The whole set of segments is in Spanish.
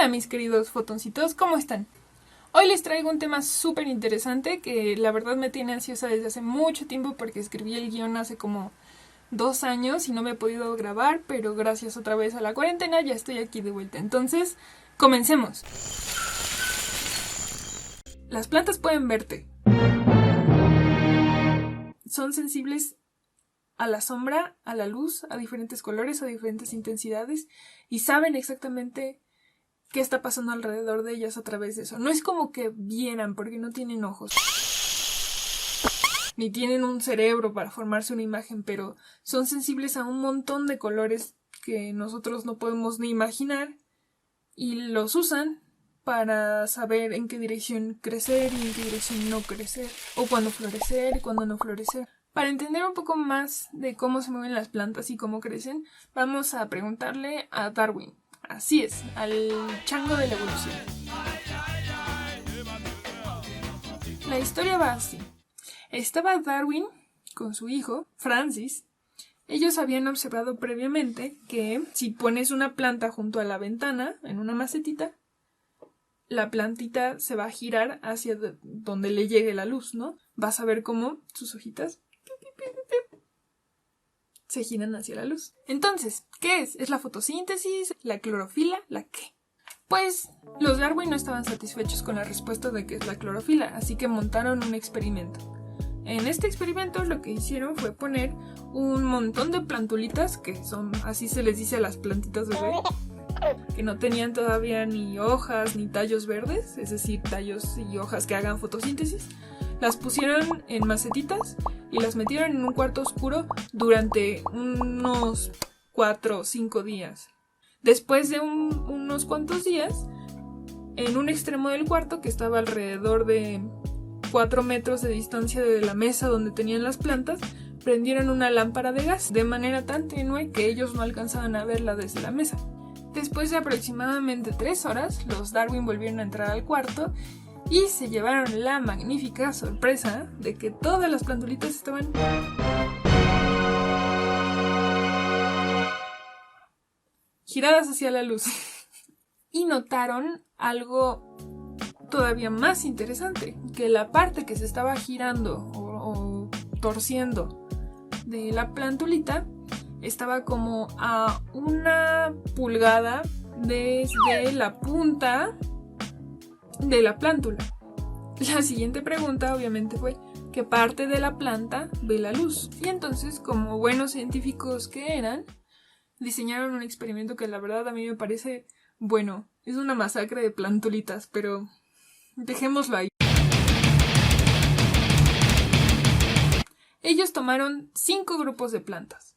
Hola mis queridos fotoncitos, ¿cómo están? Hoy les traigo un tema súper interesante que la verdad me tiene ansiosa desde hace mucho tiempo porque escribí el guión hace como 2 años y no me he podido grabar, pero gracias otra vez a la cuarentena ya estoy aquí de vuelta. Entonces, comencemos. Las plantas pueden verte. Son sensibles a la sombra, a la luz, a diferentes colores, a diferentes intensidades y saben exactamente qué está pasando alrededor de ellas a través de eso. No es como que vieran porque no tienen ojos ni tienen un cerebro para formarse una imagen, pero son sensibles a un montón de colores que nosotros no podemos ni imaginar y los usan para saber en qué dirección crecer y en qué dirección no crecer, o cuándo florecer y cuándo no florecer. Para entender un poco más de cómo se mueven las plantas y cómo crecen, vamos a preguntarle a Darwin. Así es, al chango de la evolución. La historia va así. Estaba Darwin con su hijo, Francis. Ellos habían observado previamente que si pones una planta junto a la ventana, en una macetita, la plantita se va a girar hacia donde le llegue la luz, ¿no? Vas a ver cómo sus hojitas se giran hacia la luz. Entonces, ¿qué es? ¿Es la fotosíntesis? ¿La clorofila? ¿La qué? Pues los Darwin no estaban satisfechos con la respuesta de que es la clorofila, así que montaron un experimento. En este experimento lo que hicieron fue poner un montón de plantulitas, que son, así se les dice a las plantitas bebé, que no tenían todavía ni hojas ni tallos verdes, es decir, tallos y hojas que hagan fotosíntesis. Las pusieron en macetitas y las metieron en un cuarto oscuro durante unos 4 o 5 días. Después de unos cuantos días, en un extremo del cuarto, que estaba alrededor de 4 metros de distancia de la mesa donde tenían las plantas, prendieron una lámpara de gas de manera tan tenue que ellos no alcanzaban a verla desde la mesa. Después de aproximadamente 3 horas, los Darwin volvieron a entrar al cuarto y se llevaron la magnífica sorpresa de que todas las plantulitas estaban giradas hacia la luz. Y notaron algo todavía más interesante, que la parte que se estaba girando o torciendo de la plantulita estaba como a 1 pulgada desde la punta de la plántula. La siguiente pregunta obviamente fue ¿qué parte de la planta ve la luz? Y entonces, como buenos científicos que eran, diseñaron un experimento que la verdad a mí me parece, bueno, es una masacre de plantulitas, pero dejémoslo ahí. Ellos tomaron 5 grupos de plantas.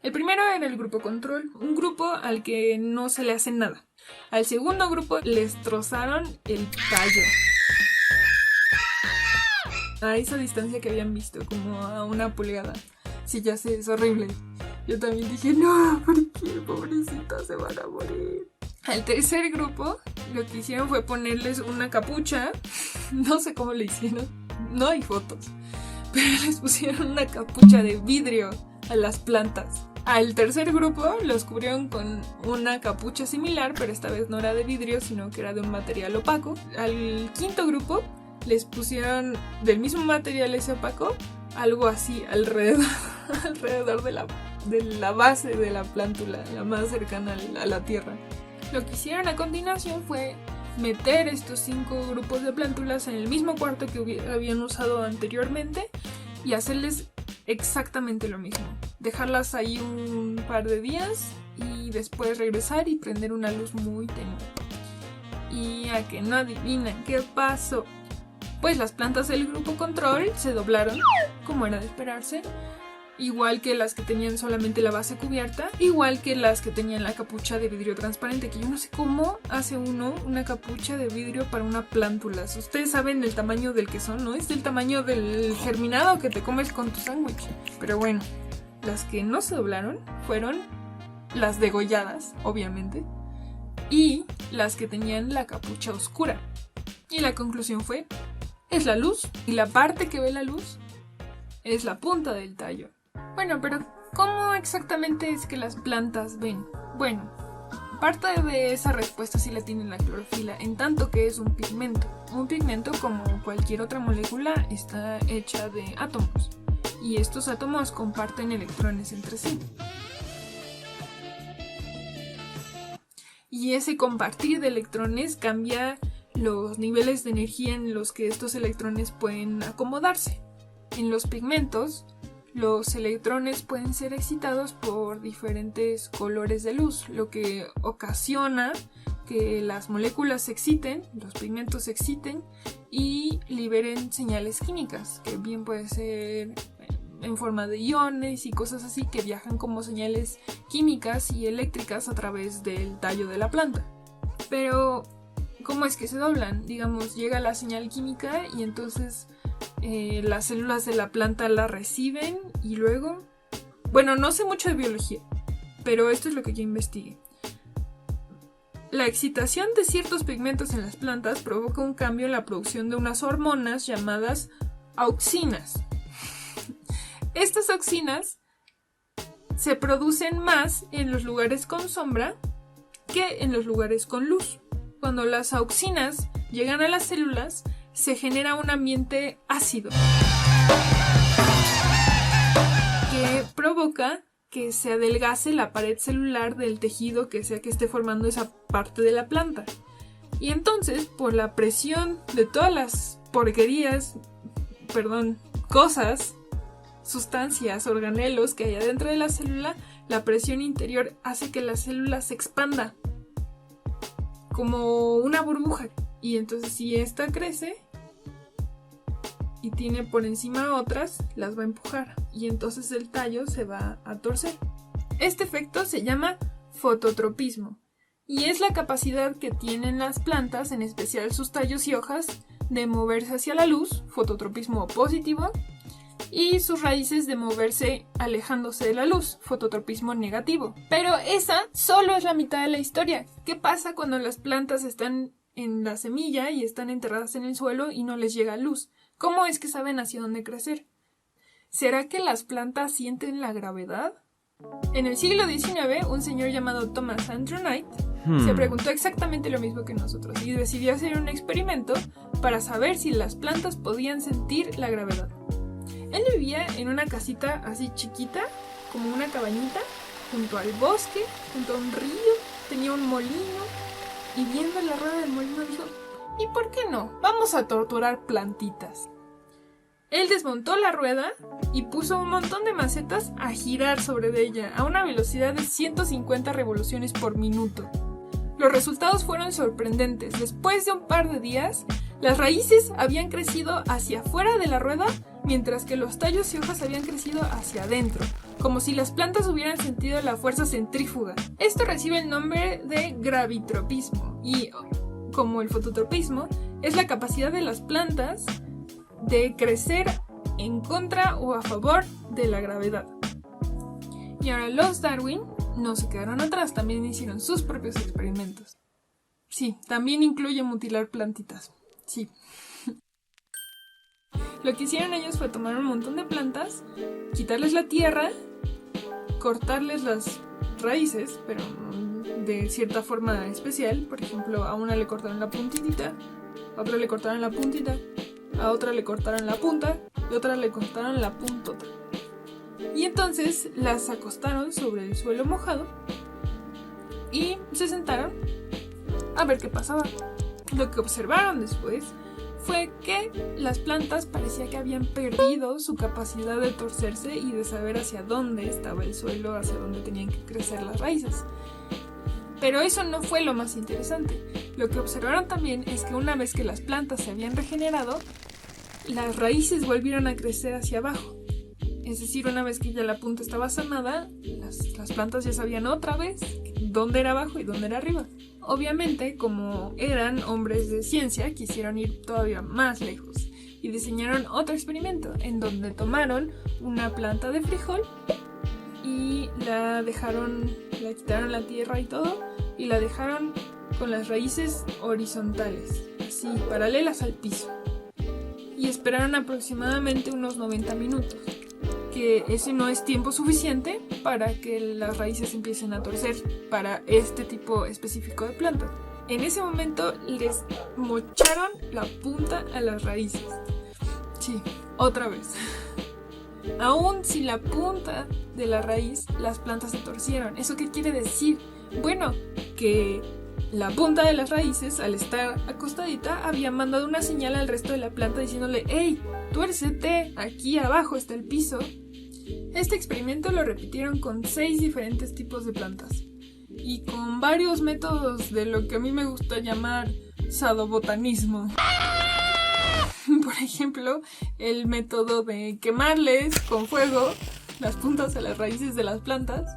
El primero era el grupo control, un grupo al que no se le hace nada. Al segundo grupo les trozaron el tallo a esa distancia que habían visto, como a 1 pulgada. Sí, ya sé, es horrible. Yo también dije, no, ¿por qué? Pobrecitas, se van a morir. Al tercer grupo, lo que hicieron fue ponerles una capucha. No sé cómo le hicieron, no hay fotos, pero les pusieron una capucha de vidrio a las plantas. Al tercer grupo los cubrieron con una capucha similar, pero esta vez no era de vidrio, sino que era de un material opaco. Al quinto grupo les pusieron del mismo material ese opaco, algo así alrededor de la base de la plántula, la más cercana a la tierra. Lo que hicieron a continuación fue meter estos 5 grupos de plántulas en el mismo cuarto que habían usado anteriormente y hacerles exactamente lo mismo. Dejarlas ahí un par de días y después regresar y prender una luz muy tenue. Y a que no adivinan qué pasó, pues las plantas del grupo control se doblaron, como era de esperarse, igual que las que tenían solamente la base cubierta, igual que las que tenían la capucha de vidrio transparente, que yo no sé cómo hace uno una capucha de vidrio para una plántula. Ustedes saben el tamaño del que son, ¿no? Es del tamaño del germinado que te comes con tu sándwich. Pero bueno, las que no se doblaron fueron las degolladas, obviamente, y las que tenían la capucha oscura. Y la conclusión fue, es la luz, y la parte que ve la luz es la punta del tallo. Bueno, pero ¿cómo exactamente es que las plantas ven? Bueno, Parte de esa respuesta sí la tiene la clorofila, en tanto que es un pigmento. Un pigmento, como cualquier otra molécula, está hecha de átomos, y estos átomos comparten electrones entre sí. Y ese compartir de electrones cambia los niveles de energía en los que estos electrones pueden acomodarse. En los pigmentos, los electrones pueden ser excitados por diferentes colores de luz, lo que ocasiona que las moléculas se exciten, los pigmentos se exciten y liberen señales químicas, que bien puede ser en forma de iones y cosas así, que viajan como señales químicas y eléctricas a través del tallo de la planta. Pero, ¿cómo es que se doblan? Digamos, llega la señal química y entonces las células de la planta la reciben y luego... Bueno, no sé mucho de biología, pero esto es lo que yo investigué. La excitación de ciertos pigmentos en las plantas provoca un cambio en la producción de unas hormonas llamadas auxinas. Estas auxinas se producen más en los lugares con sombra que en los lugares con luz. Cuando las auxinas llegan a las células, se genera un ambiente ácido que provoca que se adelgace la pared celular del tejido que sea que esté formando esa parte de la planta. Y entonces, por la presión de todas las cosas, sustancias, organelos que hay adentro de la célula, la presión interior hace que la célula se expanda como una burbuja. Y entonces si esta crece y tiene por encima otras, las va a empujar y entonces el tallo se va a torcer. Este efecto se llama fototropismo y es la capacidad que tienen las plantas, en especial sus tallos y hojas, de moverse hacia la luz, fototropismo positivo, y sus raíces de moverse alejándose de la luz, fototropismo negativo. Pero esa solo es la mitad de la historia. ¿Qué pasa cuando las plantas están en la semilla y están enterradas en el suelo y no les llega luz? ¿Cómo es que saben hacia dónde crecer? ¿Será que las plantas sienten la gravedad? En el siglo XIX, un señor llamado Thomas Andrew Knight se preguntó exactamente lo mismo que nosotros y decidió hacer un experimento para saber si las plantas podían sentir la gravedad. Él vivía en una casita así chiquita, como una cabañita, junto al bosque, junto a un río, tenía un molino, y viendo la rueda del molino dijo: ¿y por qué no? Vamos a torturar plantitas. Él desmontó la rueda y puso un montón de macetas a girar sobre ella a una velocidad de 150 revoluciones por minuto. Los resultados fueron sorprendentes. Después de un par de días, las raíces habían crecido hacia afuera de la rueda, mientras que los tallos y hojas habían crecido hacia adentro, como si las plantas hubieran sentido la fuerza centrífuga. Esto recibe el nombre de gravitropismo y, como el fototropismo, es la capacidad de las plantas de crecer en contra o a favor de la gravedad. Y ahora los Darwin no se quedaron atrás, también hicieron sus propios experimentos. Sí, también incluye mutilar plantitas. Sí. Lo que hicieron ellos fue tomar un montón de plantas, quitarles la tierra, cortarles las raíces, pero de cierta forma especial. Por ejemplo, a una le cortaron la puntitita, a otra le cortaron la puntita, a otra le cortaron la punta y a otra le cortaron la puntota. Y entonces las acostaron sobre el suelo mojado y se sentaron a ver qué pasaba. Lo que observaron después fue que las plantas parecía que habían perdido su capacidad de torcerse y de saber hacia dónde estaba el suelo, hacia dónde tenían que crecer las raíces. Pero eso no fue lo más interesante. Lo que observaron también es que una vez que las plantas se habían regenerado, las raíces volvieron a crecer hacia abajo. Es decir, una vez que ya la punta estaba sanada, las plantas ya sabían otra vez dónde era abajo y dónde era arriba. Obviamente, como eran hombres de ciencia, quisieron ir todavía más lejos y diseñaron otro experimento en donde tomaron una planta de frijol y la quitaron la tierra y todo y la dejaron con las raíces horizontales, así, paralelas al piso. Y esperaron aproximadamente unos 90 minutos. que ese no es tiempo suficiente para que las raíces empiecen a torcer para este tipo específico de planta. En ese momento les mocharon la punta a las raíces. Sí, otra vez. Aún sin la punta de la raíz, las plantas se torcieron. ¿Eso qué quiere decir? Bueno, que la punta de las raíces, al estar acostadita, había mandado una señal al resto de la planta diciéndole: ¡Hey, tuércete! Aquí abajo está el piso. Este experimento lo repitieron con 6 diferentes tipos de plantas y con varios métodos de lo que a mí me gusta llamar sadobotanismo. Por ejemplo, el método de quemarles con fuego las puntas de las raíces de las plantas,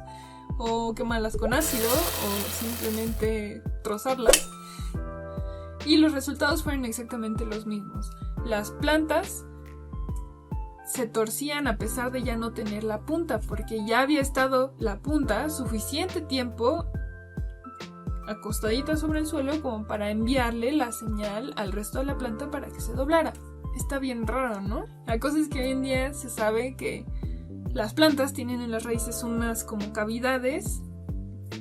o quemarlas con ácido, o simplemente trozarlas. Y los resultados fueron exactamente los mismos. Las plantas se torcían a pesar de ya no tener la punta, porque ya había estado la punta suficiente tiempo acostadita sobre el suelo como para enviarle la señal al resto de la planta para que se doblara. Está bien raro, ¿no? La cosa es que hoy en día se sabe que las plantas tienen en las raíces unas como cavidades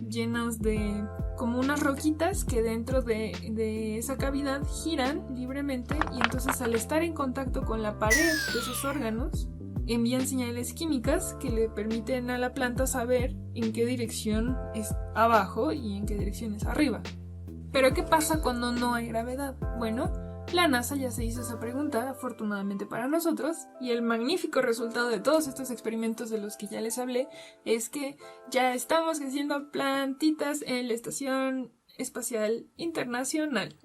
llenas de como unas roquitas que dentro de esa cavidad giran libremente, y entonces al estar en contacto con la pared de esos órganos envían señales químicas que le permiten a la planta saber en qué dirección es abajo y en qué dirección es arriba. Pero ¿qué pasa cuando no hay gravedad? Bueno, la NASA ya se hizo esa pregunta, afortunadamente para nosotros, y el magnífico resultado de todos estos experimentos de los que ya les hablé es que ya estamos creciendo plantitas en la Estación Espacial Internacional.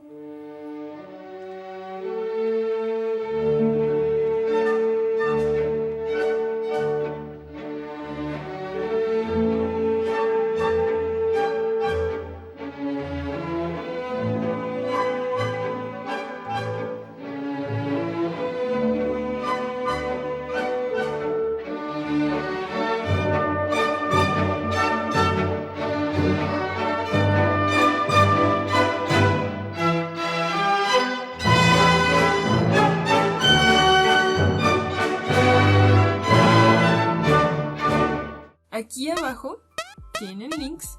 Aquí abajo tienen links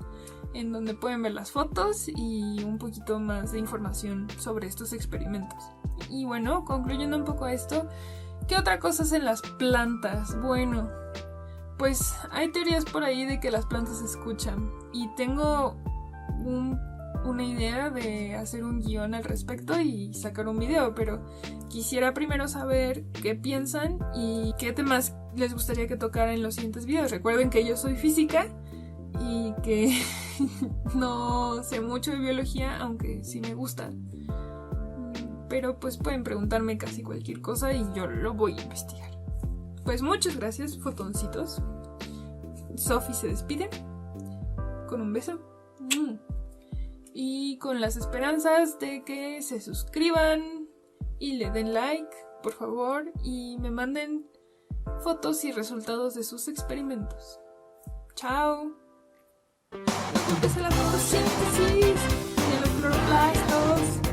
en donde pueden ver las fotos y un poquito más de información sobre estos experimentos. Y bueno, concluyendo un poco esto, ¿qué otra cosa hacen las plantas? Bueno, pues hay teorías por ahí de que las plantas escuchan, y tengo una idea de hacer un guión al respecto y sacar un video, pero quisiera primero saber qué piensan y qué temas les gustaría que tocara en los siguientes videos. Recuerden que yo soy física y que no sé mucho de biología, aunque sí me gusta, pero pues pueden preguntarme casi cualquier cosa y yo lo voy a investigar. Pues muchas gracias, fotoncitos. Sophie se despide con un beso y con las esperanzas de que se suscriban y le den like, por favor, y me manden fotos y resultados de sus experimentos. ¡Chao! ¡No culpes a la fotosíntesis y a los cloroplastos!